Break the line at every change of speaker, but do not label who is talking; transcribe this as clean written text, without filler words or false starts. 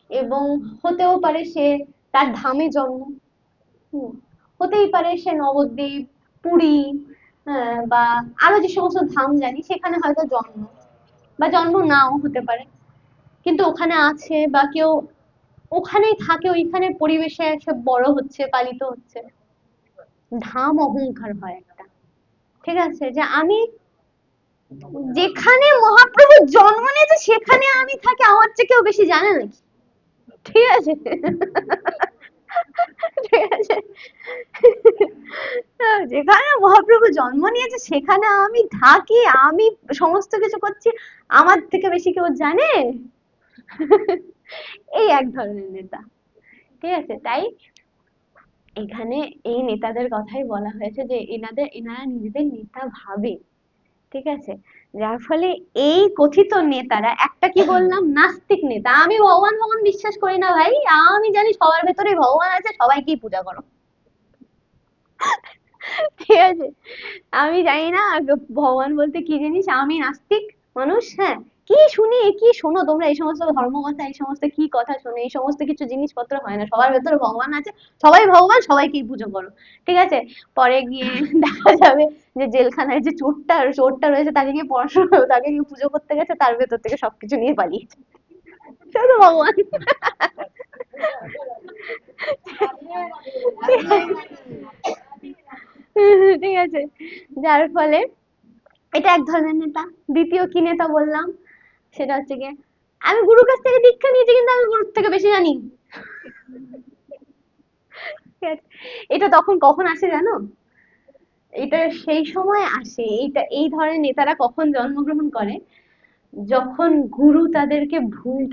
এবং হতেও পারে সে তার ধামে জন্ম, হুম, হতেই পারে সে নবদ্বীপ, পুরী, বা আরো যে সমস্ত ধাম জানি সেখানে হয়তো জন্ম, বা জন্ম নাও হতে পারে, কিন্তু ওখানে আছে বা কেউ ওখানেই থাকে, ওইখানে পরিবেশে সে বড় হচ্ছে, পালিত হচ্ছে। ধাম অহংকার হয় একটা, ঠিক আছে, যে আমি যেখানে মহাপ্রভু জন্ম নিয়েছে সেখানে আমি থাকি, আমার চেয়ে কেউ বেশি জানে নাকি? ঠিক আছে, ঠিক আছে, যেখানে মহাপ্রভু জন্ম নিয়েছে সেখানে আমি থাকি, আমি সমস্ত কিছু করছি, আমার থেকে বেশি কেউ জানে? এই এক ধরনের নেতা, ঠিক আছে। তাই এখানে এই নেতাদের কথাই বলা হয়েছে যে এনারা নিজেদের নেতা ভাবে, ঠিক আছে। যার ফলে এই কথিত নেতারা, একটা কি বললাম, নাস্তিক নেতা, আমি ভগবান ভগবান বিশ্বাস করি না ভাই, আমি জানি সবার ভেতরে ভগবান আছে, সবাইকেই পূজা করো, ঠিক আছে। আমি জানি না ভগবান বলতে কি জিনিস, আমি নাস্তিক মানুষ, হ্যাঁ। কি শুনি, কি শোনো তোমরা এই সমস্ত ধর্ম কথা, এই সমস্ত কি কথা শোনো, এই সমস্ত কিছু জিনিসপত্র হয় না, সবার ভেতরে ভগবান আছে, সবাই ভগবান, সবাইকেই পুজো করো, ঠিক আছে। পরে গিয়ে দেখা যাবে যে জেলখানায় যে চোরটা রয়েছে তাকে গিয়ে পড়াশোনা, তাকে গিয়ে পুজো করতে গেছে, তার ভেতর থেকে সবকিছু নিয়ে পালিয়েছে, শুধু ভগবান। ঠিক আছে, যার ফলে এটা এক ধরনের নেতা। দ্বিতীয় কি নেতা বললাম, সেটা হচ্ছে গিয়ে আমি গুরুর কাছ থেকে দীক্ষা নিয়েছি কিন্তু আমি গুরুর থেকে বেশি জানি, ঠিক আছে। এটা তখন কখন আসে জানো? এটা সেই সময় আসে, এই ধরনের নেতারা কখন জন্মগ্রহণ করে, যখন গুরু তাদেরকে ভুলটা